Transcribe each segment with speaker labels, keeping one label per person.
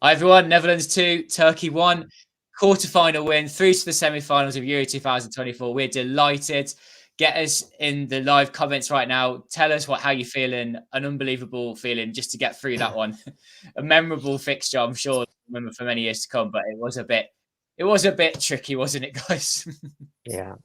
Speaker 1: Hi everyone, Netherlands 2, Turkey 1. Quarter-final win, through to the semi-finals of Euro 2024. We're delighted. Get us in the live comments right now. Tell us how you're feeling. An unbelievable feeling just to get through that one. A memorable fixture, I'm sure, remember for many years to come, but it was a bit tricky, wasn't it, guys?
Speaker 2: Yeah.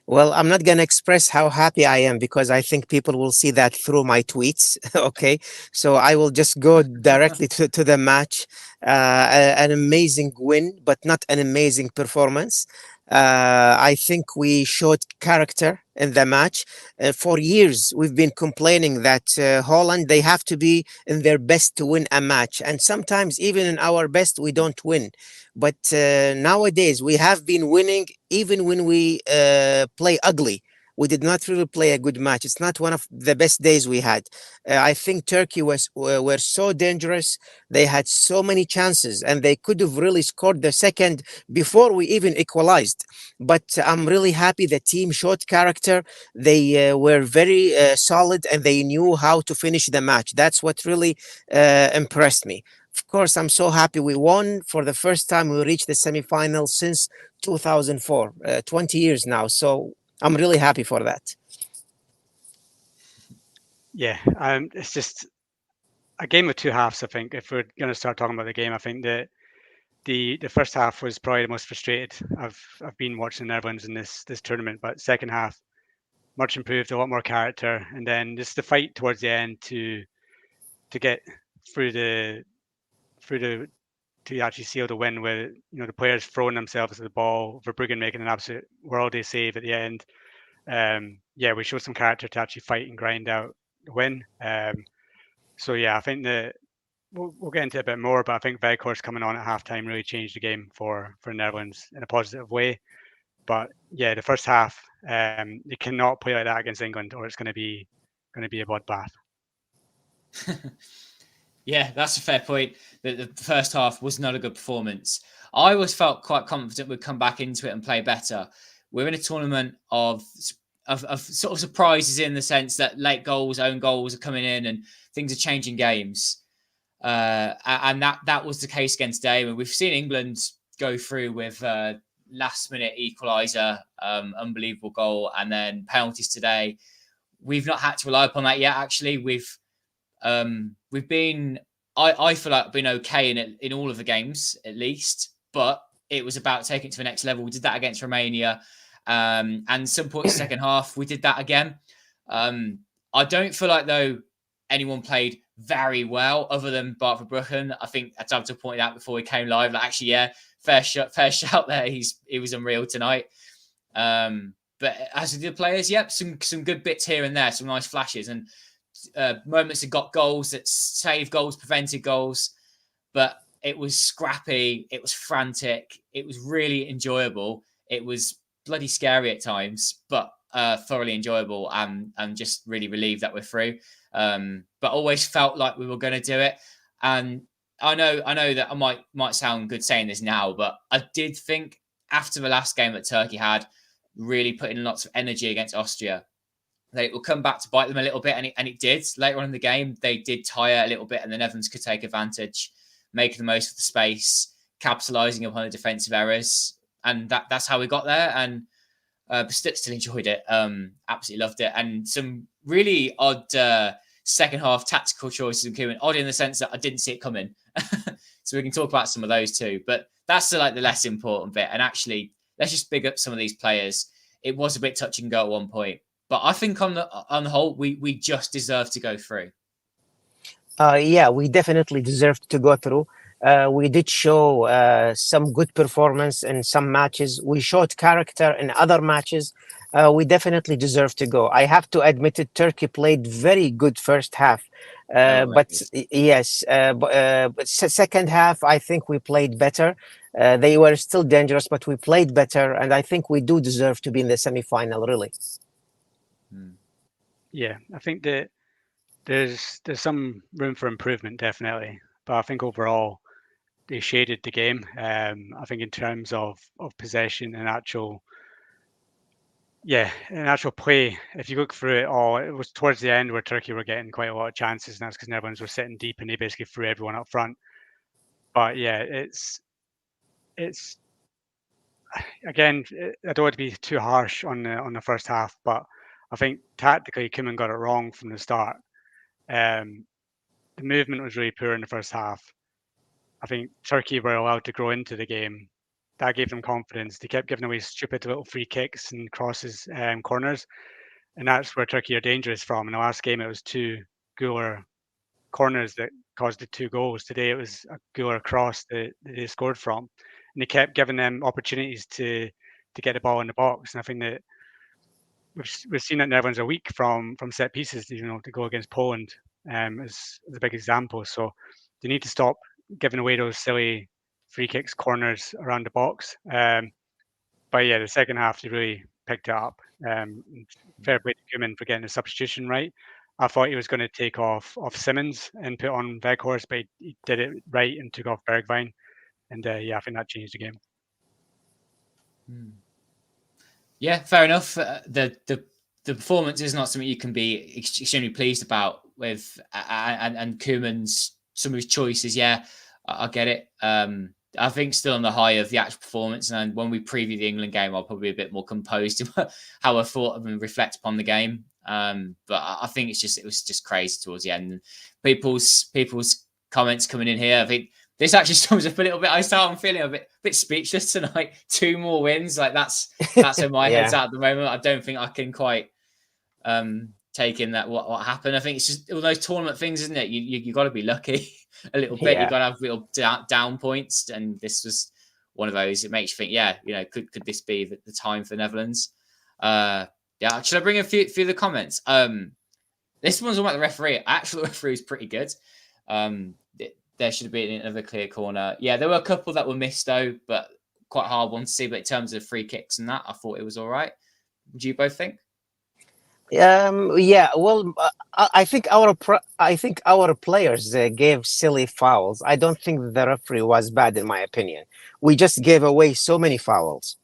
Speaker 2: Well, I'm not going to express how happy I am because I think people will see that through my tweets. Okay. So I will just go directly to the match. An amazing win, but not an amazing performance. I think we showed character in the match. For years, we've been complaining that Holland, they have to be in their best to win a match. And sometimes, even in our best, we don't win. But nowadays, we have been winning even when we play ugly. We did not really play a good match. It's not one of the best days we had. I think Turkey were so dangerous. They had so many chances, and they could have really scored the second before we even equalized. But I'm really happy the team showed character. They were very solid, and they knew how to finish the match. That's what really impressed me. Of course, I'm so happy we won. For the first time, we reached the semifinals since 2004, 20 years now. So I'm really happy for that.
Speaker 3: Yeah, it's just a game of two halves. I think if we're going to start talking about the game, I think that the first half was probably the most frustrated I've been watching the Netherlands in this tournament. But second half, much improved, a lot more character, and then just the fight towards the end to get through to actually seal the win with the players throwing themselves at the ball, Verbruggen making an absolute worldly save at the end. Yeah, we showed some character to actually fight and grind out the win. So yeah, I think that we'll get into it a bit more, but I think Weghorst coming on at halftime really changed the game for Netherlands in a positive way. But yeah, the first half, you cannot play like that against England, or it's going to be a bloodbath.
Speaker 1: Yeah, that's a fair point. The first half was not a good performance. I always felt quite confident we'd come back into it and play better. We're in a tournament of sort of surprises in the sense that late goals, own goals are coming in, and things are changing games. And that was the case against Damon. We've seen England go through with last-minute equaliser, unbelievable goal, and then penalties today. We've not had to rely upon that yet. Actually, we've been, I feel like been okay in all of the games at least, but it was about taking it to the next level. We did that against Romania, and some points second half we did that again. I don't feel like though anyone played very well other than Bart Verbruggen. I think as Abdul pointed out before we came live, like actually, yeah, fair shout there. He was unreal tonight. But as the players, yep, some good bits here and there, some nice flashes and moments that got goals, that saved goals, prevented goals. But it was scrappy, it was frantic, it was really enjoyable. It was bloody scary at times, but thoroughly enjoyable, and just really relieved that we're through. But always felt like we were going to do it. And I know that I might sound good saying this now, but I did think after the last game that Turkey had, really put in lots of energy against Austria, they will come back to bite them a little bit, and it did. Later on in the game, they did tire a little bit, and the Netherlands could take advantage, making the most of the space, capitalising upon the defensive errors, and that's how we got there. And still enjoyed it. Absolutely loved it, and some really odd second half tactical choices in Koeman. Odd in the sense that I didn't see it coming, so we can talk about some of those too. But that's the less important bit. And actually, let's just big up some of these players. It was a bit touch and go at one point, but I think on the whole, we just deserve to go through.
Speaker 2: Yeah, we definitely deserved to go through. We did show some good performance in some matches. We showed character in other matches. We definitely deserve to go. I have to admit it, Turkey played very good first half. But yes, but second half, I think we played better. They were still dangerous, but we played better. And I think we do deserve to be in the semi-final, really.
Speaker 3: Yeah, I think that there's some room for improvement, definitely. But I think overall, they shaded the game. I think in terms of possession and actual play, if you look through it all, it was towards the end where Turkey were getting quite a lot of chances, and that's because Netherlands were sitting deep and they basically threw everyone up front. But yeah, it's again, I don't want to be too harsh on the first half, but I think tactically Koeman got it wrong from the start. The movement was really poor in the first half. I think Turkey were allowed to grow into the game. That gave them confidence. They kept giving away stupid little free kicks and crosses, corners, and that's where Turkey are dangerous from. In the last game, it was 2 Güler corners that caused the 2 goals. Today, it was a Güler cross that they scored from, and they kept giving them opportunities to get the ball in the box. And I think that we've seen that Netherlands are weak from set pieces. To go against Poland is a big example. So they need to stop giving away those silly free kicks, corners around the box. But yeah, the second half they really picked it up. Fair play to Koeman for getting the substitution right. I thought he was going to take off Simmons and put on Weghorst, but he did it right and took off Bergwijn. And yeah, I think that changed the game.
Speaker 1: Yeah, fair enough. The performance is not something you can be extremely pleased about with, and Koeman's some of his choices. Yeah, I get it. I think still on the high of the actual performance, and when we preview the England game, I'll probably be a bit more composed to how I thought and reflect upon the game. But I think it was just crazy towards the end. People's comments coming in here, I think this actually sums up a little bit. I'm feeling a bit speechless tonight. 2 more wins, like that's where my head's at the moment. I don't think I can quite take in that what happened. I think it's just all those tournament things, isn't it? You got to be lucky a little bit. You got to have little down points, and this was one of those. It makes you think, could this be the time for the Netherlands? Yeah, should I bring a few of the comments? This one's all about the referee. Actually, the referee is pretty good. There should have been another clear corner. Yeah, there were a couple that were missed though, but quite hard one to see. But in terms of free kicks and that, I thought it was all right. Would you both think?
Speaker 2: Yeah. Well, I think our players gave silly fouls. I don't think the referee was bad, in my opinion. We just gave away so many fouls.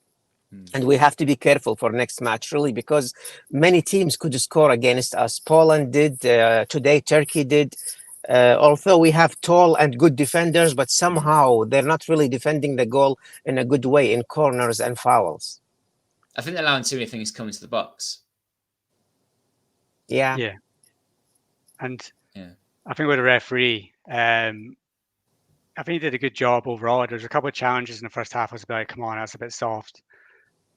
Speaker 2: And we have to be careful for next match, really, because many teams could score against us. Poland did. Today, Turkey did. Although we have tall and good defenders, but somehow they're not really defending the goal in a good way in corners and fouls.
Speaker 1: I think they're allowing too many things coming to the box.
Speaker 2: Yeah.
Speaker 3: And I think with the referee, I think he did a good job overall. There's a couple of challenges in the first half. I was like, come on, that's a bit soft.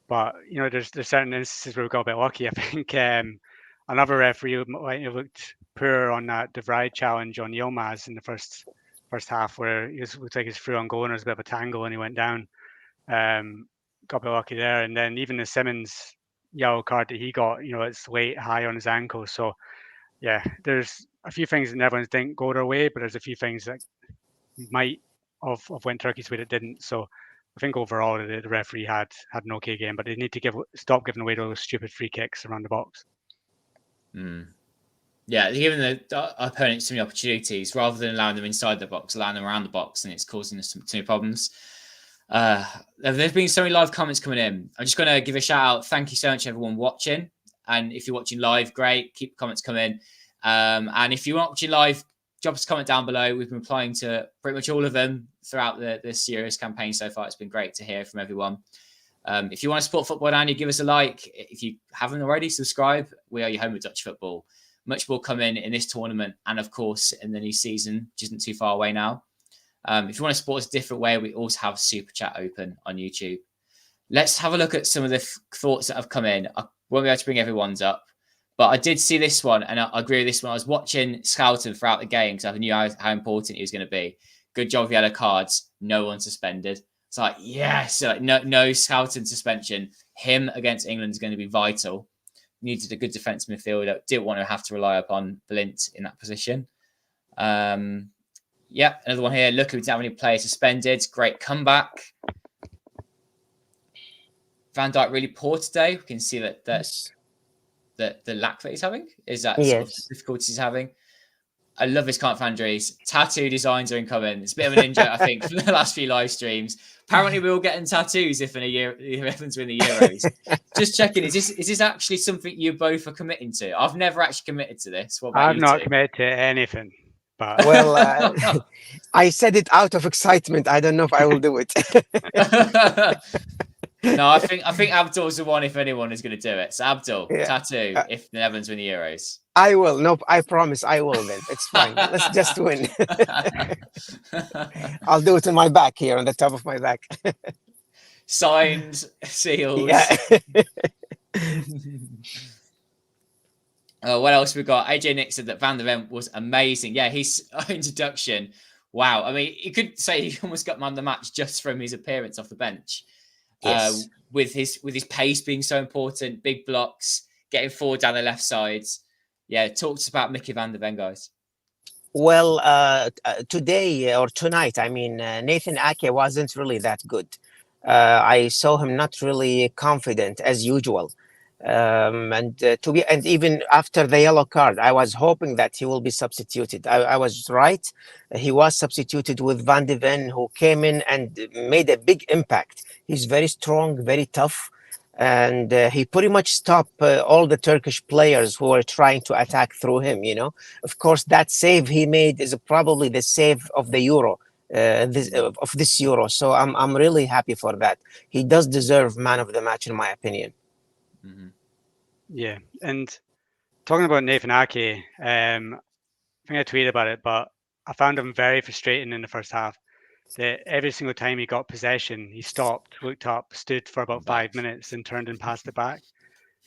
Speaker 3: But there's certain instances where we got a bit lucky. I think another referee looked poor on that De Vrij challenge on Yilmaz in the first half, where he looked like he's through on goal and there was a bit of a tangle and he went down. Got a bit lucky there. And then even the Simmons yellow card that he got, it's late, high on his ankle. So yeah, there's a few things that Netherlands didn't go their way, but there's a few things that might have went Turkey's way that didn't. So I think overall the referee had an okay game, but they need to stop giving away those stupid free kicks around the box.
Speaker 1: Yeah, they're giving the opponents too many opportunities rather than allowing them inside the box, allowing them around the box, and it's causing us too many problems. There's been so many live comments coming in. I'm just going to give a shout out. Thank you so much, everyone watching. And if you're watching live, great. Keep the comments coming. And if you're watching live, drop us a comment down below. We've been replying to pretty much all of them throughout the serious campaign so far. It's been great to hear from everyone. If you want to support Football-Oranje, give us a like. If you haven't already, subscribe. We are your home of Dutch football. Much more coming in this tournament and, of course, in the new season, which isn't too far away now. If you want to support us a different way, we also have Super Chat open on YouTube. Let's have a look at some of the thoughts that have come in. I won't be able to bring everyone's up, but I did see this one, and I agree with this one. I was watching Statham throughout the game because I knew how important he was going to be. Good job with yellow cards. No one suspended. It's like, yes, like, no Statham suspension. Him against England is going to be vital. Needed a good defensive midfielder. Didn't want to have to rely upon Blint in that position. Yeah, another one here. Look, we didn't have any players suspended. Great comeback. Van Dijk really poor today. We can see that the lack that he's having is that sort of difficulties he's having. I love this comment for Andres. Tattoo designs are incoming. It's a bit of an in-joke, I think, from the last few live streams. Apparently, we're all getting tattoos if Netherlands win the Euros. Just checking, is this actually something you both are committing to? I've never actually committed to this. What about
Speaker 3: I've not committed to anything. But
Speaker 2: Well, I said it out of excitement. I don't know if I will do it.
Speaker 1: No, I think Abdul's the one if anyone is going to do it. So Abdul,
Speaker 2: Yeah.
Speaker 1: tattoo if the Netherlands win the Euros.
Speaker 2: I will. Nope, I promise I will then. It's fine. Let's just win. I'll do it on my back here, on the top of my back.
Speaker 1: Signed, seals.
Speaker 2: Yeah.
Speaker 1: What else we got? AJ Nick said that Van der Ven was amazing. Yeah, his introduction. Wow. I mean, you could say he almost got man of the match just from his appearance off the bench.
Speaker 2: Yes.
Speaker 1: With his pace being so important, big blocks, getting forward down the left sides. Yeah, talk to us about Mickey Van der Ven, guys.
Speaker 2: Well, today or tonight, I mean, Nathan Ake wasn't really that good. I saw him not really confident as usual. And even after the yellow card, I was hoping that he will be substituted. I was right. He was substituted with Van de Ven, who came in and made a big impact. He's very strong, very tough, and he pretty much stopped all the Turkish players who were trying to attack through him. Of course, that save he made is probably the save of the Euro. This Euro, so I'm really happy for that. He does deserve man of the match, in my opinion.
Speaker 1: Mm-hmm.
Speaker 3: Yeah, and talking about Nathan Ake, I think I tweeted about it, but I found him very frustrating in the first half. That every single time he got possession, he stopped, looked up, stood for about 5 minutes, and turned and passed it back.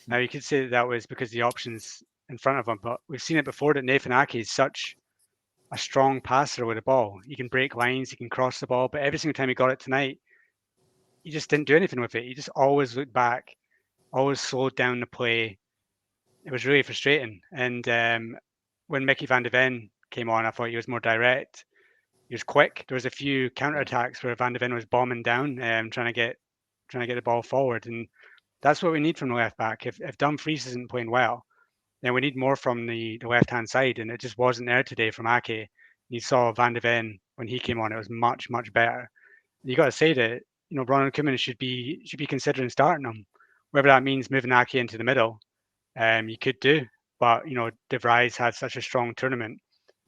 Speaker 3: Now you could say that was because the options in front of him, but we've seen it before that Nathan Ake is such a strong passer with the ball. He can break lines, he can cross the ball, but every single time he got it tonight, he just didn't do anything with it. He just always looked back, always slowed down the play. It was really frustrating. And when Mickey Van de Ven came on, I thought he was more direct. He was quick. There was a few counterattacks where Van de Ven was bombing down, trying to get the ball forward. And that's what we need from the left back. If Dumfries isn't playing well, then we need more from the left-hand side. And it just wasn't there today from Ake. You saw Van de Ven when he came on, it was much, much better. You got to say that, Ronald Koeman should be considering starting him. Whether that means moving Ake into the middle, you could do. But, De Vries had such a strong tournament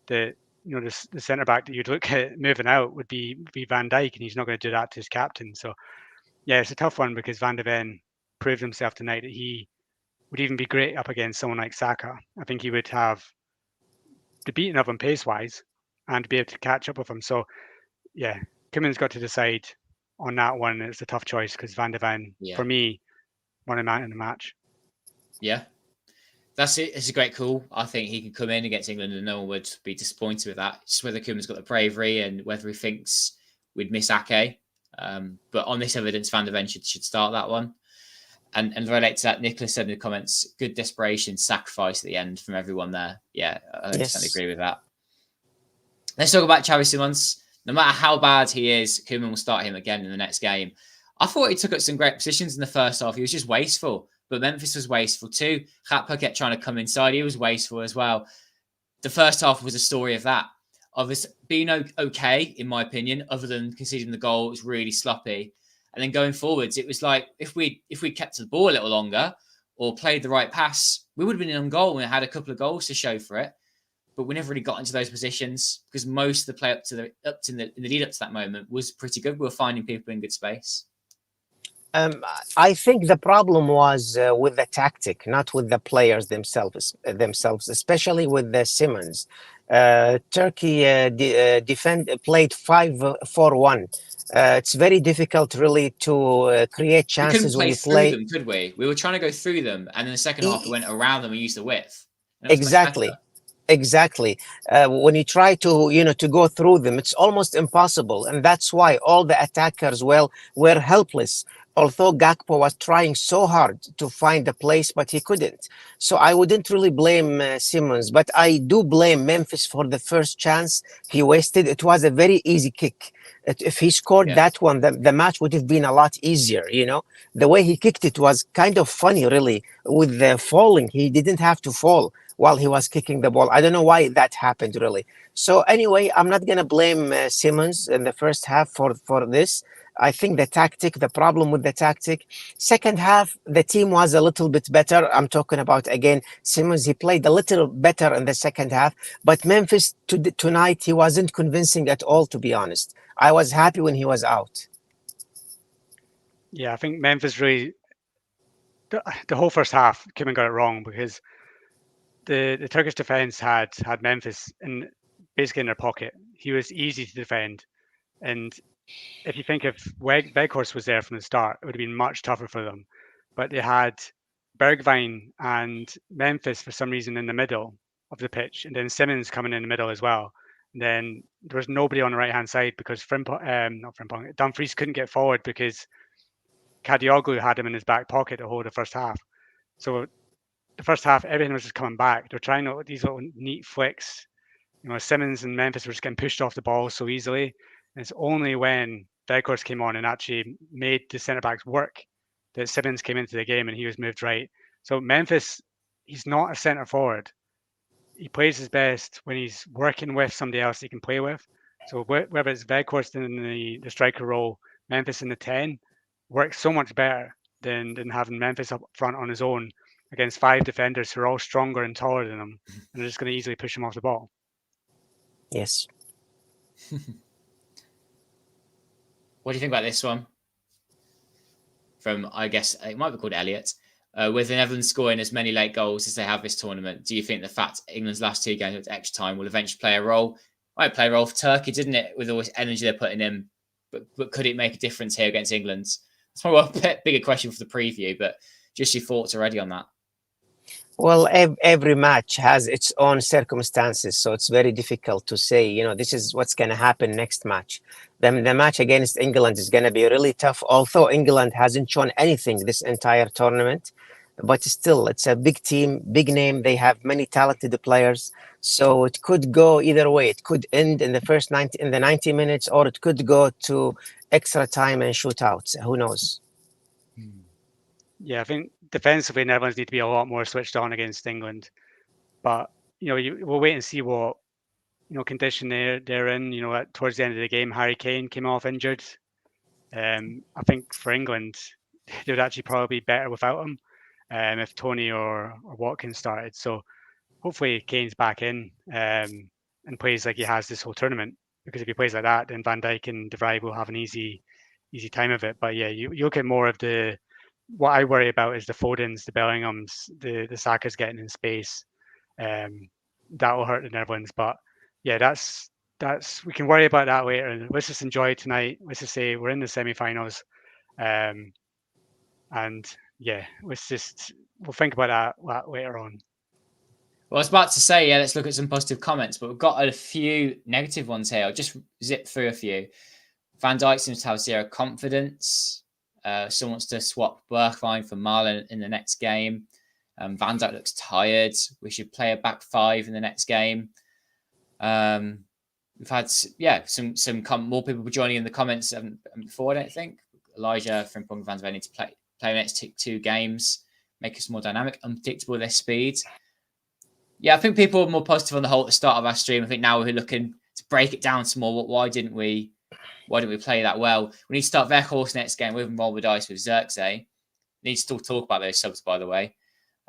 Speaker 3: that, the centre back that you'd look at moving out would be Van Dijk, and he's not going to do that to his captain. So, yeah, it's a tough one because Van de Ven proved himself tonight that he would even be great up against someone like Saka. I think he would have the beating of him pace-wise and be able to catch up with him. So, yeah, Koeman's got to decide on that one. It's a tough choice because Van de Ven, for me, won a man in the match.
Speaker 1: Yeah. That's it. It's a great call. I think he can come in against England and no one would be disappointed with that. Just whether Koeman's got the bravery and whether he thinks we'd miss Ake. But on this evidence, Van de Ven should start that one. And relate to that, Nicholas said in the comments, good desperation, sacrifice at the end from everyone there. Yeah, I certainly agree with that. Let's talk about Xavi Simons. No matter how bad he is, Koeman will start him again in the next game. I thought he took up some great positions in the first half. He was just wasteful. But Memphis was wasteful too. Gakpo kept trying to come inside. He was wasteful as well. The first half was a story of that. Of us being okay, in my opinion, other than conceding the goal. It was really sloppy. And then going forwards, it was like if we kept to the ball a little longer or played the right pass, we would have been in on goal and had a couple of goals to show for it. But we never really got into those positions because most of the play in the lead up to that moment was pretty good. We were finding people in good space.
Speaker 2: I think the problem was with the tactic, not with the players themselves, especially with the Simons. Turkey played 5-4-1. It's very difficult, really, to create chances when you play.
Speaker 1: Through them, could we? We were trying to go through them, and in the second half, we went around them and used the width.
Speaker 2: Exactly. When you try to go through them, it's almost impossible, and that's why all the attackers were helpless. Although Gakpo was trying so hard to find a place, but he couldn't. So I wouldn't really blame Simons, but I do blame Memphis for the first chance he wasted. It was a very easy kick. If he scored that one, the match would have been a lot easier, The way he kicked it was kind of funny, really, with the falling. He didn't have to fall while he was kicking the ball. I don't know why that happened, really. So anyway, I'm not going to blame Simons in the first half for this. I think the problem with the tactic. Second half, the team was a little bit better. I'm talking about, again, Simmons. He played a little better in the second half, but Memphis tonight, he wasn't convincing at all, to be honest. I was happy when he was out.
Speaker 3: Yeah, I think Memphis really, the whole first half, Koeman got it wrong because the Turkish defense had Memphis basically in their pocket. He was easy to defend, and if you think if Weghorst was there from the start, it would have been much tougher for them. But they had Bergwijn and Memphis for some reason in the middle of the pitch, and then Simmons coming in the middle as well. And then there was nobody on the right hand side because Dumfries couldn't get forward because Kadioglu had him in his back pocket the whole of the first half. So the first half, everything was just coming back. They're trying these little neat flicks. Simmons and Memphis were just getting pushed off the ball so easily. And it's only when Weghorst came on and actually made the centre backs work that Simmons came into the game and he was moved right. So Memphis, he's not a centre forward. He plays his best when he's working with somebody else he can play with. So whether it's Weghorst in the striker role, Memphis in the 10, works so much better than having Memphis up front on his own against 5 defenders who are all stronger and taller than him, and they're just going to easily push him off the ball.
Speaker 2: Yes.
Speaker 1: What do you think about this one? From, I guess, it might be called Elliot. With the Netherlands scoring as many late goals as they have this tournament, do you think the fact England's last 2 games at extra time will eventually play a role? Might play a role for Turkey, didn't it? With all this energy they're putting in. But could it make a difference here against England? It's probably a bigger question for the preview, but just your thoughts already on that.
Speaker 2: Well, every match has its own circumstances, so it's very difficult to say, this is what's going to happen next match. The match against England is going to be really tough, although England hasn't shown anything this entire tournament. But still, it's a big team, big name. They have many talented players, so it could go either way. It could end in the 90 minutes, or it could go to extra time and shootouts. Who knows?
Speaker 3: Yeah, I think defensively, Netherlands need to be a lot more switched on against England. But we'll wait and see what condition they're in. Towards the end of the game, Harry Kane came off injured. I think for England, they would actually probably be better without him if Tony or Watkins started. So hopefully Kane's back in and plays like he has this whole tournament. Because if he plays like that, then Van Dijk and De Vrij will have an easy time of it. But yeah, you look at more of what I worry about is the Fodens, the Bellinghams, the Saka's getting in space. That will hurt the Netherlands. But yeah, that's we can worry about that later. And let's just enjoy tonight. Let's just say we're in the semi-finals, and yeah, we'll think about that later on.
Speaker 1: Well, I was about to say, yeah, let's look at some positive comments, but we've got a few negative ones here. I'll just zip through a few. Van Dijk seems to have 0 confidence. Someone wants to swap Bergwijn for Marlon in the next game. Van Dijk looks tired. We should play a back 5 in the next game. We've had some more people joining in the comments before, I don't think. Elijah from Pong Van Ven need to play the next 2 games, make us more dynamic, unpredictable with their speed. Yeah, I think people are more positive on the whole at the start of our stream. I think now we're looking to break it down some more. Why didn't we play that well? We need to start Weghorst next game. We haven't rolled the dice with Xerxes. Need to still talk about those subs, by the way.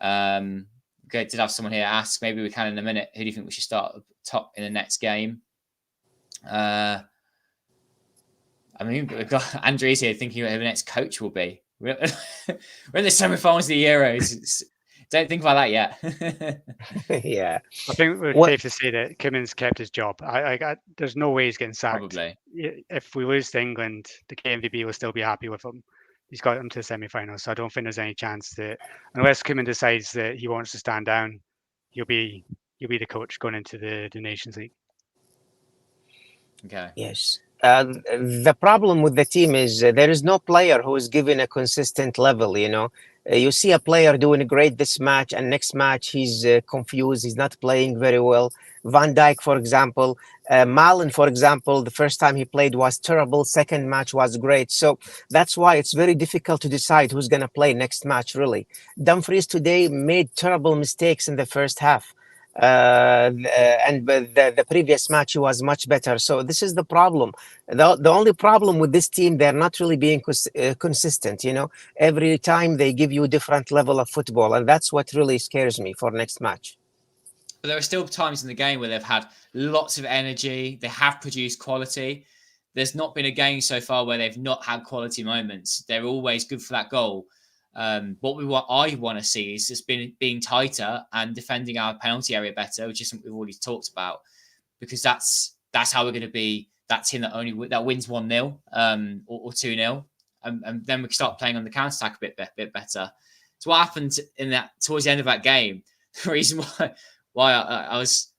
Speaker 1: Good. Did have someone here ask, maybe we can in a minute, who do you think we should start up top in the next game? I mean, we've got Andres here thinking who the next coach will be. We're in the semi-finals of the Euros. Don't think about that yet.
Speaker 2: Yeah.
Speaker 3: I think we're safe to say that Koeman's kept his job. There's no way he's getting sacked.
Speaker 1: Probably.
Speaker 3: If we lose to England, the KMVB will still be happy with him. He's got them to the semi-finals, so I don't think there's any chance that, unless Koeman decides that he wants to stand down, he'll be the coach going into the Nations League.
Speaker 1: Okay.
Speaker 2: Yes. The problem with the team is there is no player who is given a consistent level, you see a player doing great this match, and next match he's confused. He's not playing very well. Van Dijk, for example. Malen, for example, the first time he played was terrible. Second match was great. So that's why it's very difficult to decide who's going to play next match, really. Dumfries today made terrible mistakes in the first half. and the previous match he was much better. So this is the problem. The only problem with this team, they're not really being consistent. You know, every time they give you a different level of football, and that's what really scares me for next match.
Speaker 1: But there are still times in the game where they've had lots of energy. They have produced quality. There's not been a game so far where they've not had quality moments. They're always good for that goal. What I want to see is just being tighter and defending our penalty area better, which is something we've already talked about, because that's how we're going to be that team that wins 1-0 or 2-0, and then we can start playing on the counter attack a bit better. So what happened towards the end of that game? The reason why I was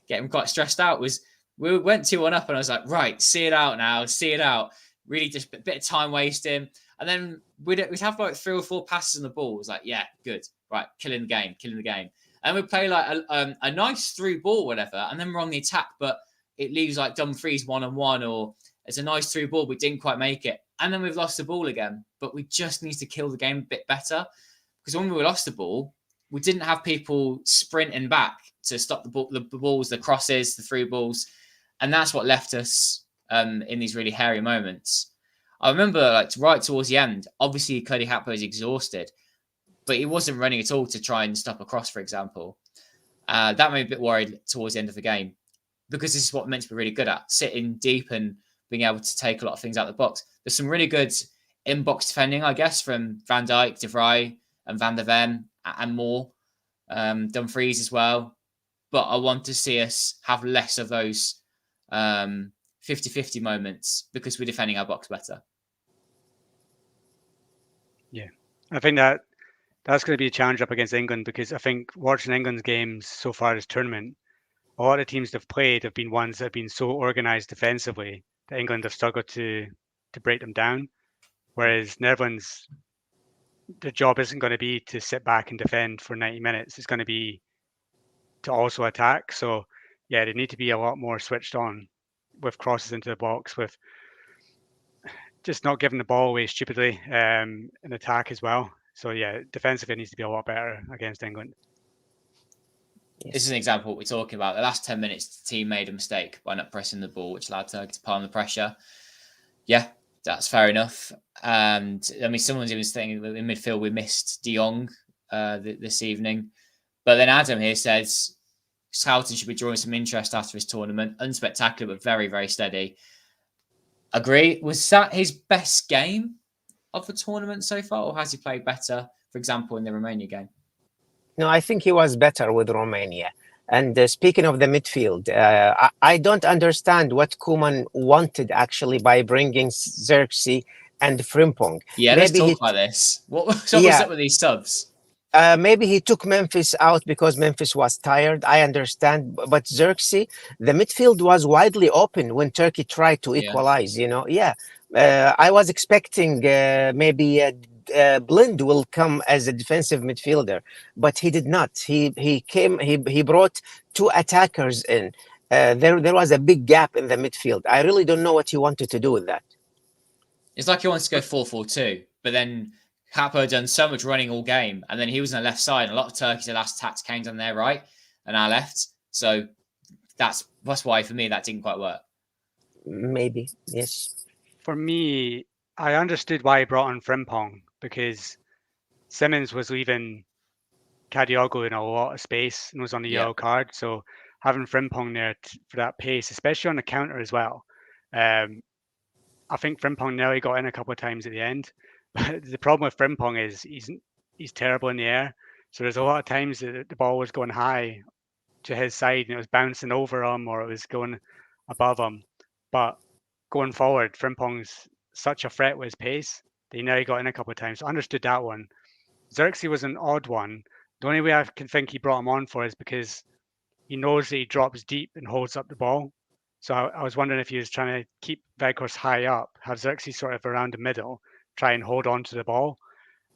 Speaker 1: getting quite stressed out was we went 2-1 up, and I was like, right, see it out now, see it out. Really, just a bit of time wasting. And then we'd have like 3 or 4 passes on the ball. It was like, yeah, good. Right, killing the game. And we'd play like a nice through ball, whatever, and then we're on the attack, but it leaves like Dumfries 1-on-1, or it's a nice through ball, but didn't quite make it. And then we've lost the ball again. But we just need to kill the game a bit better. Because when we lost the ball, we didn't have people sprinting back to stop the balls, the crosses, the through balls. And that's what left us in these really hairy moments. I remember, like, right towards the end, obviously Cody Happo is exhausted, but he wasn't running at all to try and stop a cross, for example. That made me a bit worried towards the end of the game, because this is what we're meant to be really good at, sitting deep and being able to take a lot of things out of the box. There's some really good in-box defending, I guess, from Van Dijk, De Vrij, and Van der Ven, and more. Dumfries as well. But I want to see us have less of those 50-50 moments, because we're defending our box better.
Speaker 3: Yeah, I think that's going to be a challenge up against England, because I think watching England's games so far this tournament, a lot of teams they've played have been ones that have been so organised defensively that England have struggled to break them down. Whereas Netherlands, their job isn't going to be to sit back and defend for 90 minutes. It's going to be to also attack. So yeah, they need to be a lot more switched on with crosses into the box, with just not giving the ball away stupidly in attack as well. So yeah, defensively it needs to be a lot better against England.
Speaker 1: Yes. This is an example of what we're talking about. The last 10 minutes, the team made a mistake by not pressing the ball, which allowed Turkey to palm the pressure. Yeah, that's fair enough. And I mean, someone's even saying in midfield we missed De Jong this evening. But then Adam here says Houghton should be drawing some interest after his tournament. Unspectacular, but very, very steady. Agree. Was that his best game of the tournament so far, or has he played better, for example, in the Romania game?
Speaker 2: No, I think he was better with Romania. And speaking of the midfield, I don't understand what Koeman wanted actually by bringing Xerxes and Frimpong.
Speaker 1: Yeah, let's talk about this. What was up with these subs?
Speaker 2: Maybe he took Memphis out because Memphis was tired. I understand. But Xerxes, the midfield was widely open when Turkey tried to equalize, you know. Yeah. I was expecting maybe Blind will come as a defensive midfielder, but he did not. He brought 2 attackers in. There was a big gap in the midfield. I really don't know what he wanted to do with that.
Speaker 1: It's like he wants to go 4-4-2, but then Happo done so much running all game, and then he was on the left side, and a lot of Turkey's last attacks came on their right and our left. So that's why, for me, that didn't quite work.
Speaker 2: Maybe, yes.
Speaker 3: For me, I understood why he brought on Frimpong, because Simmons was leaving Kadioglu in a lot of space and was on the yellow card. So having Frimpong there for that pace, especially on the counter as well. I think Frimpong nearly got in a couple of times at the end. But the problem with Frimpong is he's terrible in the air. So there's a lot of times that the ball was going high to his side and it was bouncing over him, or it was going above him. But going forward, Frimpong's such a threat with his pace that he nearly got in a couple of times. So I understood that one. Xerxes was an odd one. The only way I can think he brought him on for is because he knows that he drops deep and holds up the ball. So I was wondering if he was trying to keep Weghorst high up, have Xerxes sort of around the middle, try and hold on to the ball.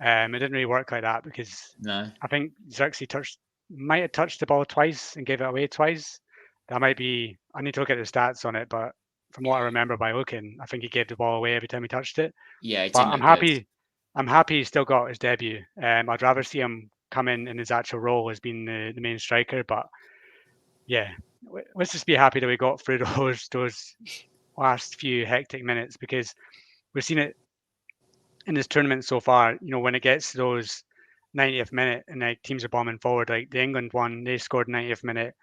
Speaker 3: It didn't really work like that, because I think Xerxes might have touched the ball twice and gave it away twice. That might be, I need to look at the stats on it, but from what I remember by looking, I think he gave the ball away every time he touched it.
Speaker 1: Yeah,
Speaker 3: but I'm happy he still got his debut. I'd rather see him come in his actual role as being the main striker. But yeah, let's just be happy that we got through those last few hectic minutes, because we've seen it in this tournament so far. When it gets to those 90th minute and like teams are bombing forward, like the England one, they scored 90th minute,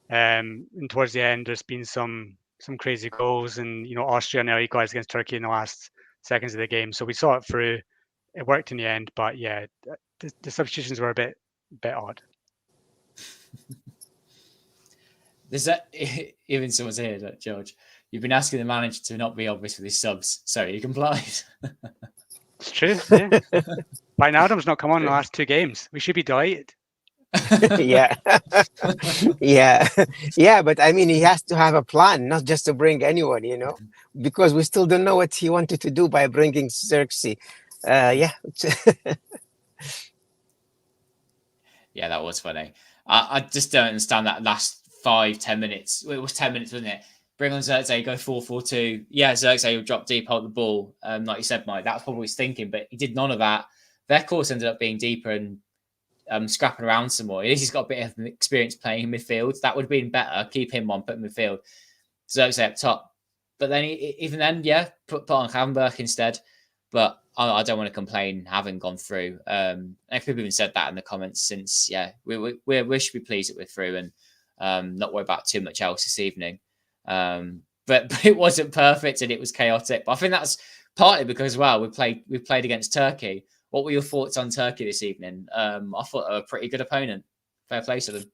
Speaker 3: and towards the end there's been some crazy goals, and Austria now equalized against Turkey in the last seconds of the game. So we saw it through. It worked in the end, but yeah, the substitutions were a bit odd.
Speaker 1: There's that even someone's here, that George. You've been asking the manager to not be obvious with his subs, so he complied.
Speaker 3: It's true. Yeah. Wijnaldum's not come on in the last 2 games. We should be delighted.
Speaker 2: Yeah. Yeah, but I mean, he has to have a plan, not just to bring anyone, because we still don't know what he wanted to do by bringing Xerxes. Yeah.
Speaker 1: Yeah, that was funny. I just don't understand that last 5-10 minutes. It was 10 minutes, wasn't it? Bring on Xerxes, go 4-4-2. Yeah, Xerxes will drop deep, hold the ball. Like you said, Mike, that's probably his thinking, but he did none of that. Weghorst ended up being deeper and scrapping around some more. At least he's got a bit of experience playing in midfield. That would have been better. Keep him on, put him in midfield. Xerxes up top. But then, even then, yeah, put on Hamburg instead. But I don't want to complain having gone through. And people even said that in the comments since, yeah, we should be pleased that we're through and not worry about too much else this evening. But it wasn't perfect and it was chaotic. But I think that's partly because, well, we played against Turkey. What were your thoughts on Turkey this evening? I thought they were a pretty good opponent. Fair play to them.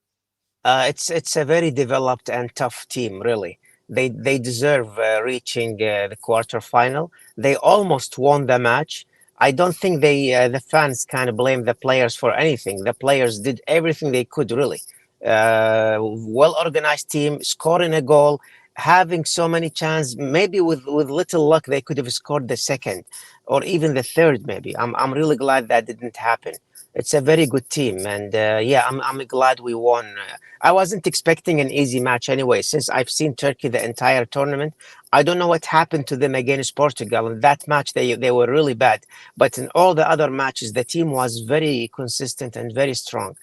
Speaker 2: It's a very developed and tough team, really. They deserve reaching the quarterfinal. They almost won the match. I don't think the fans kind of blame the players for anything. The players did everything they could, really. Well-organized team, scoring a goal, having so many chances. Maybe with little luck, they could have scored the second or even the third, maybe. I'm really glad that didn't happen. It's a very good team, and yeah, I'm glad we won. I wasn't expecting an easy match anyway, since I've seen Turkey the entire tournament. I don't know what happened to them against Portugal. In that match, they were really bad. But in all the other matches, the team was very consistent and very strong.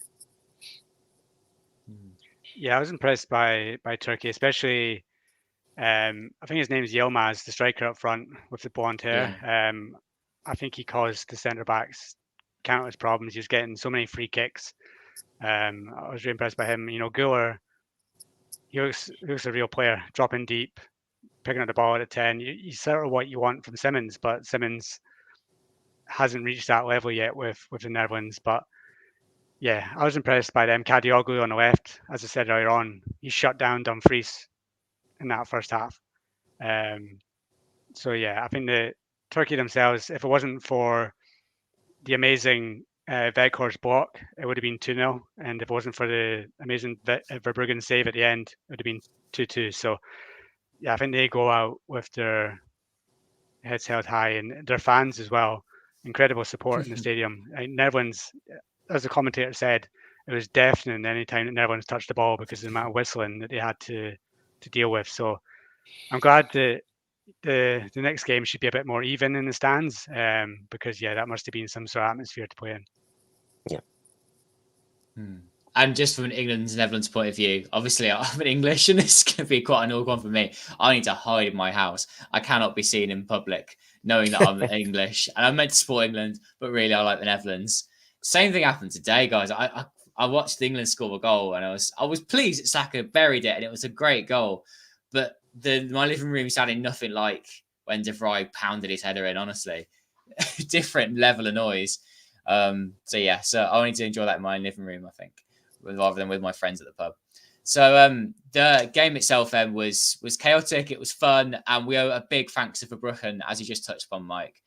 Speaker 3: Yeah, I was impressed by Turkey, especially. I think his name is Yilmaz, the striker up front with the blonde hair.
Speaker 1: Yeah.
Speaker 3: I think he caused the centre backs countless problems. He was getting so many free kicks. I was really impressed by him. Guler, he looks a real player, dropping deep, picking up the ball at a 10. He's sort of what you want from Simmons, but Simmons hasn't reached that level yet with the Netherlands. But yeah, I was impressed by them. Kadioglu on the left, as I said earlier on, he shut down Dumfries in that first half. So yeah, I think the Turkey themselves, if it wasn't for the amazing Weghorst block, it would have been 2-0. And if it wasn't for the amazing Verbruggen save at the end, it would have been 2-2. So yeah, I think they go out with their heads held high, and their fans as well. Incredible support in the stadium. Netherlands, as the commentator said, it was deafening any time that Netherlands touched the ball because of the amount of whistling that they had to deal with. So I'm glad that the next game should be a bit more even in the stands, because yeah, that must have been some sort of atmosphere to play in.
Speaker 2: Yeah.
Speaker 1: And just from an England and Netherlands point of view, obviously I'm an English and this could be quite an awkward one for me. I need to hide in my house. I cannot be seen in public knowing that I'm English. And I'm meant to support England, but really I like the Netherlands. Same thing happened today, guys. I watched England score a goal and I was pleased that Saka buried it and it was a great goal. But my living room sounded nothing like when De Vrij pounded his header in, honestly. Different level of noise. So I need to enjoy that in my living room, I think, rather than with my friends at the pub. So the game itself then was chaotic. It was fun, and we owe a big thanks to Verbruggen, as you just touched upon, Mike.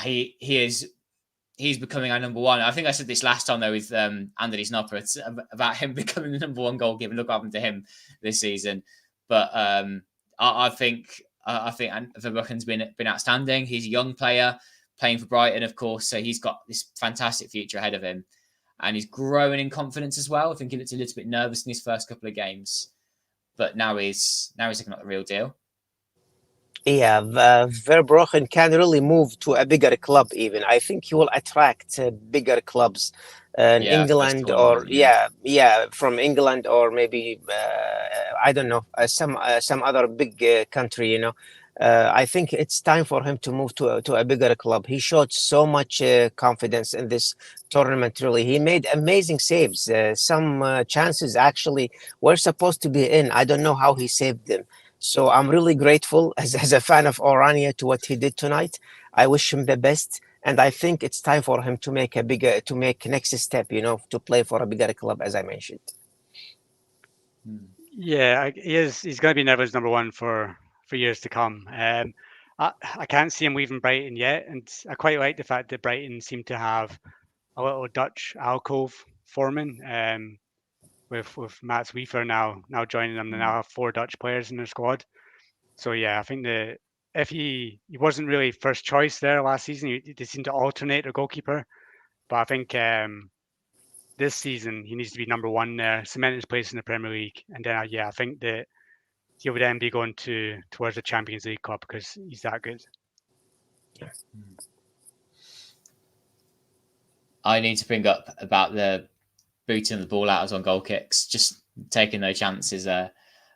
Speaker 1: He's becoming our number one. I think I said this last time though with Anthony Snopper. It's about him becoming the number one goalkeeper. Look what happened to him this season. But I think Verbruggen's been outstanding. He's a young player playing for Brighton, of course, so he's got this fantastic future ahead of him. And he's growing in confidence as well. I think he looked a little bit nervous in his first couple of games, but now he's looking like the real deal.
Speaker 2: Yeah, Verbruggen can really move to a bigger club even. I think he will attract bigger clubs in
Speaker 1: Yeah, first
Speaker 2: England, or
Speaker 1: tournament. Yeah.
Speaker 2: yeah, from England, or maybe I don't know, some other big country, you know. I think it's time for him to move to a bigger club. He showed so much confidence in this tournament, really. He made amazing saves. Some chances actually were supposed to be in. I don't know how he saved them. So I'm really grateful as a fan of Oranje to what he did tonight. I wish him the best, and I think it's time for him to make next step, you know, to play for a bigger club, as I mentioned.
Speaker 3: Yeah, he is. He's going to be Netherlands #1 for years to come. I can't see him leaving Brighton yet, and I quite like the fact that Brighton seem to have a little Dutch alcove forming. With Mats Wiefer now joining them, they now have 4 Dutch players in their squad. So yeah, I think that if he wasn't really first choice there last season, they seem to alternate their goalkeeper. But I think this season he needs to be #1 there, cement his place in the Premier League, and then yeah, I think that he would then be going towards the Champions League club because he's that good.
Speaker 1: I need to bring up about the booting the ball out on goal kicks, just taking no chances there.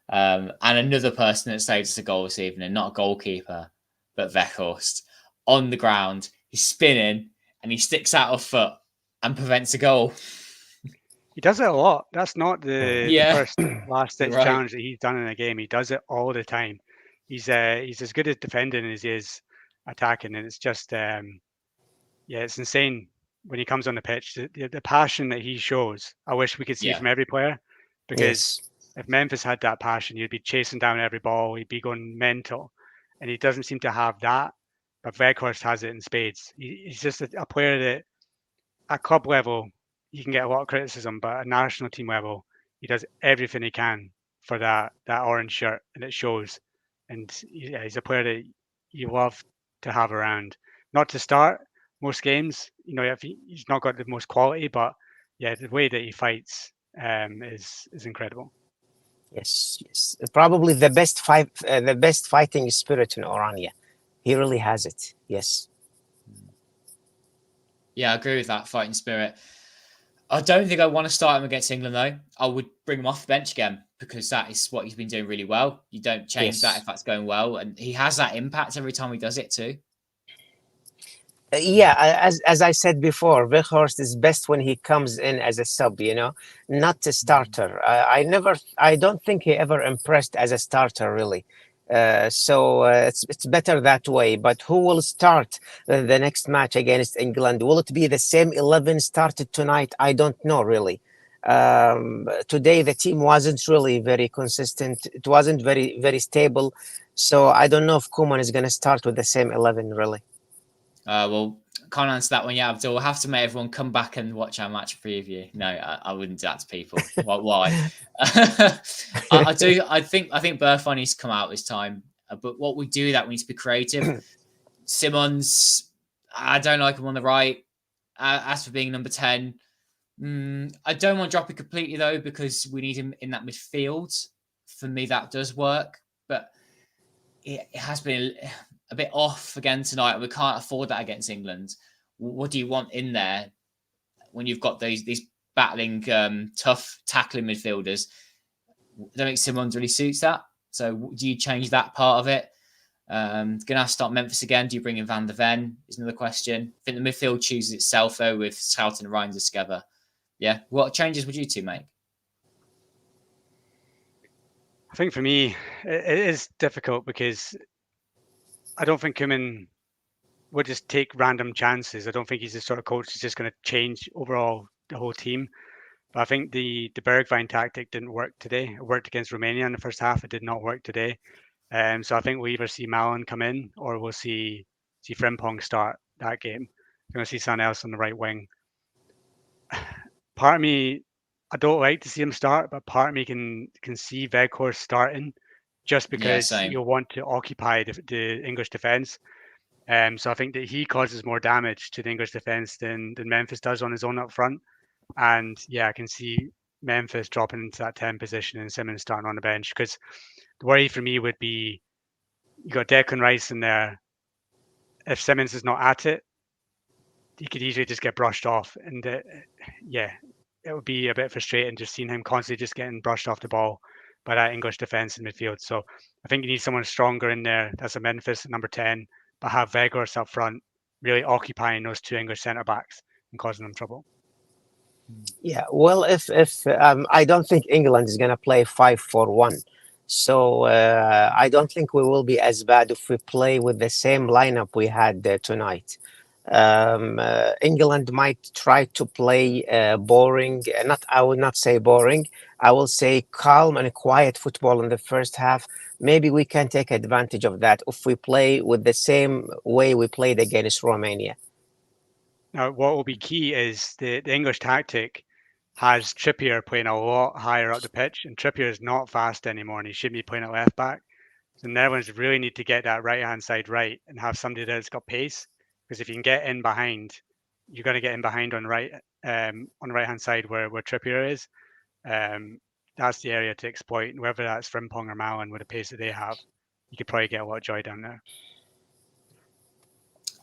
Speaker 1: And another person that saved us a goal this evening, not a goalkeeper, but Weghorst, on the ground. He's spinning and he sticks out a foot and prevents a goal.
Speaker 3: He does it a lot. That's not the
Speaker 1: Yeah.
Speaker 3: first last ditch
Speaker 1: Right.
Speaker 3: challenge that he's done in a game. He does it all the time. He's as good at defending as he is attacking, and it's just yeah, it's insane when he comes on the pitch. The passion that he shows, I wish we could see
Speaker 1: Yeah.
Speaker 3: from every player, because
Speaker 2: Yes.
Speaker 3: if Memphis had that passion, he'd be chasing down every ball, he'd be going mental, and he doesn't seem to have that. But Weghorst has it in spades. He's just a player that at club level he can get a lot of criticism, but at national team level he does everything he can for that orange shirt, and it shows. And yeah, he's a player that you love to have around. Not to start most games, you know, if he's not got the most quality, but yeah, the way that he fights is incredible.
Speaker 2: Yes, yes. Probably the best fighting spirit in Oranje. He really has it. Yes.
Speaker 1: Yeah, I agree with that fighting spirit. I don't think I want to start him against England, though. I would bring him off the bench again because that is what he's been doing really well. You don't change that if that's going well. And he has that impact every time he does it, too.
Speaker 2: Yeah, as I said before, Weghorst is best when he comes in as a sub, you know, not a starter. I don't think he ever impressed as a starter, really. So it's better that way. But who will start the next match against England? Will it be the same 11 started tonight? I don't know, really. Today the team wasn't really very consistent. It wasn't very stable. So I don't know if Koeman is going to start with the same 11, really.
Speaker 1: Well, can't answer that one yet, Abdul. We'll have to make everyone come back and watch our match preview. No, I wouldn't do that to people. Why? I think Burfon needs to come out this time. But what we do that we need to be creative. Simons, I don't like him on the right. As for being number 10, I don't want to drop it completely though, because we need him in that midfield. For me, that does work, but it has been a bit off again tonight. We can't afford that against England. What do you want in there when you've got these battling, tough tackling midfielders? I don't think Simons really suits that. So do you change that part of it? Gonna have to start Memphis again. Do you bring in Van der Ven? Is another question. I think the midfield chooses itself though with Schouten and Reinders together. Yeah. What changes would you two make?
Speaker 3: I think for me, it is difficult because I don't think Koeman would just take random chances. I don't think he's the sort of coach who's just going to change overall the whole team. But I think the Bergwijn tactic didn't work today. It worked against Romania in the first half. It did not work today. So I think we'll either see Malin come in or we'll see Frimpong start that game. We're going to see someone else on the right wing. Part of me, I don't like to see him start, but part of me can see Weghorst starting just because you'll want to occupy the English defence. So I think that he causes more damage to the English defence than Memphis does on his own up front. And yeah, I can see Memphis dropping into that 10 position and Simons starting on the bench, because the worry for me would be you got Declan Rice in there. If Simmons is not at it, he could easily just get brushed off. And yeah, it would be a bit frustrating just seeing him constantly just getting brushed off the ball by that English defence in midfield. So I think you need someone stronger in there. That's a Memphis at number 10, but have Weghorst up front, really occupying those two English centre backs and causing them trouble.
Speaker 2: Yeah, well, if I don't think England is gonna play 5-4-1, so I don't think we will be as bad if we play with the same lineup we had tonight. England might try to play boring. Not, I would not say boring. I will say calm and quiet football in the first half. Maybe we can take advantage of that if we play with the same way we played against Romania.
Speaker 3: Now, what will be key is the English tactic has Trippier playing a lot higher up the pitch, and Trippier is not fast anymore, and he shouldn't be playing at left back. So the Netherlands really need to get that right-hand side right and have somebody that's got pace, because if you can get in behind, you're going to get in behind on the right-hand side where Trippier is. That's the area to exploit, and whether that's Frimpong or Malen with the pace that they have, you could probably get a lot of joy down there.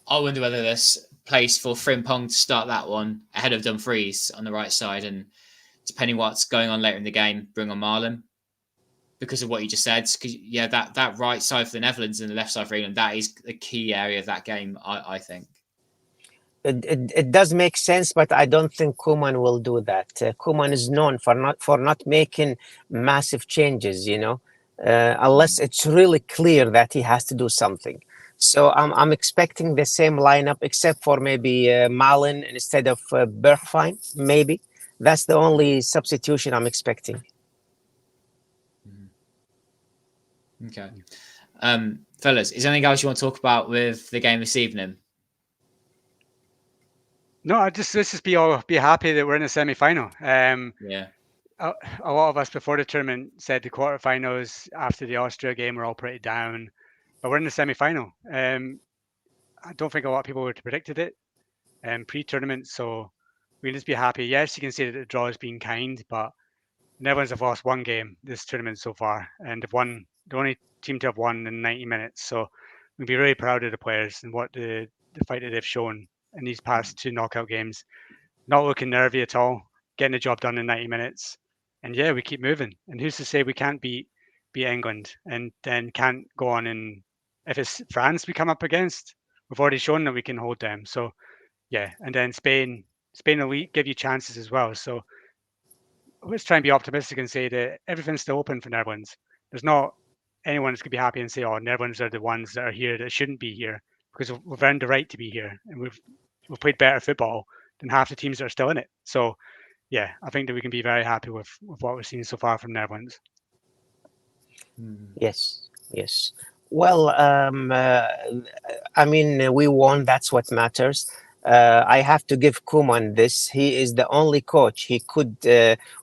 Speaker 1: I wonder whether there's place for Frimpong to start that one ahead of Dumfries on the right side, and depending what's going on later in the game, bring on Malen because of what you just said. Because yeah, that right side for the Netherlands and the left side for England, that is the key area of that game, I think.
Speaker 2: It does make sense, but I don't think Koeman will do that. Koeman is known for not making massive changes, unless it's really clear that he has to do something. So I'm expecting the same lineup, except for maybe Malen instead of Bergwijn. Maybe that's the only substitution I'm expecting.
Speaker 1: Okay, fellas, is there anything else you want to talk about with the game this evening?
Speaker 3: No, let's just be happy that we're in the semi-final.
Speaker 1: Yeah.
Speaker 3: A lot of us before the tournament said the quarterfinals after the Austria game were all pretty down, but we're in the semi-final. I don't think a lot of people would have predicted it pre-tournament, so we can just be happy. Yes, you can say that the draw has been kind, but Netherlands have lost one game this tournament so far, and they've won, the only team to have won in 90 minutes. So we'd be really proud of the players and what the fight that they've shown in these past two knockout games. Not looking nervy at all, getting the job done in 90 minutes. And yeah, we keep moving. And who's to say we can't beat England and then can't go on, and if it's France we come up against, we've already shown that we can hold them. So yeah, and then Spain elite give you chances as well. So let's try and be optimistic and say that everything's still open for Netherlands. There's not anyone that's going to be happy and say, oh, Netherlands are the ones that are here that shouldn't be here, because we've earned the right to be here, and we've played better football than half the teams that are still in it. So yeah, I think that we can be very happy with what we've seen so far from Netherlands.
Speaker 2: Yes. Well, I mean, we won. That's what matters. I have to give Koeman this. He is the only coach. He could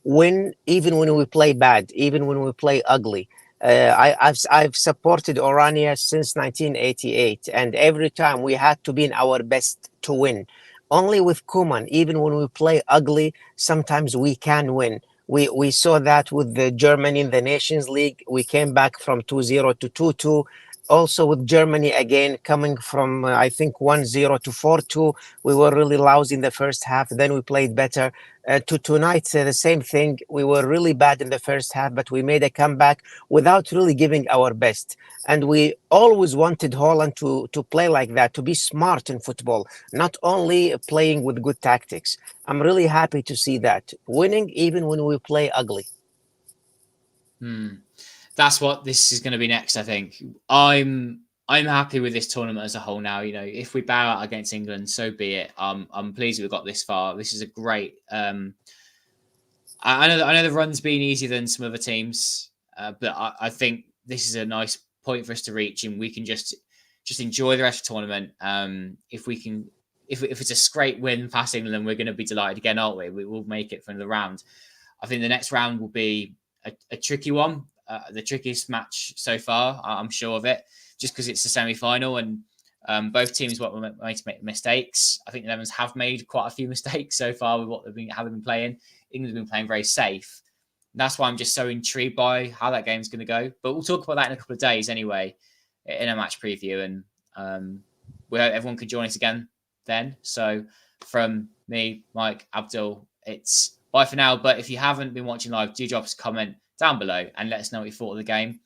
Speaker 2: win even when we play bad, even when we play ugly. I've supported Oranje since 1988, and every time we had to be in our best to win. Only with Koeman, even when we play ugly, sometimes we can win. We saw that with the Germany in the Nations League. We came back from 2-0 to 2-2. Also with Germany again, coming from, I think, 1-0 to 4-2. We were really lousy in the first half. Then we played better. Tonight, the same thing. We were really bad in the first half, but we made a comeback without really giving our best. And we always wanted Holland to play like that, to be smart in football, not only playing with good tactics. I'm really happy to see that. Winning even when we play ugly.
Speaker 1: That's what this is going to be next, I think. I'm happy with this tournament as a whole now. If we bow out against England, so be it. I'm pleased we've got this far. This is a great. I know the run's been easier than some other teams, but I think this is a nice point for us to reach, and we can just enjoy the rest of the tournament. If it's a straight win past England, we're going to be delighted again, aren't we? We will make it for another round. I think the next round will be a tricky one. The trickiest match so far, I'm sure of it, just because it's the semi-final and both teams want to make mistakes. I think the Netherlands have made quite a few mistakes so far with what they've been playing. England's been playing very safe. That's why I'm just so intrigued by how that game's going to go. But we'll talk about that in a couple of days anyway. in a match preview, and we hope everyone can join us again then. So from me, Mike, Abdul, it's bye for now. But if you haven't been watching live, do drop us a comment down below and let us know what you thought of the game.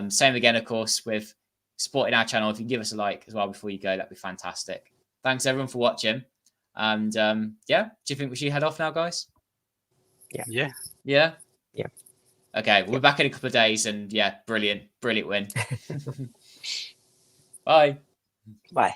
Speaker 1: Same again, of course, with supporting our channel. If you can give us a like as well before you go, that'd be fantastic. Thanks everyone for watching. And yeah, do you think we should head off now, guys?
Speaker 3: Yeah.
Speaker 1: Okay, we'll be back in a couple of days, and yeah, brilliant win. Bye.
Speaker 2: Bye.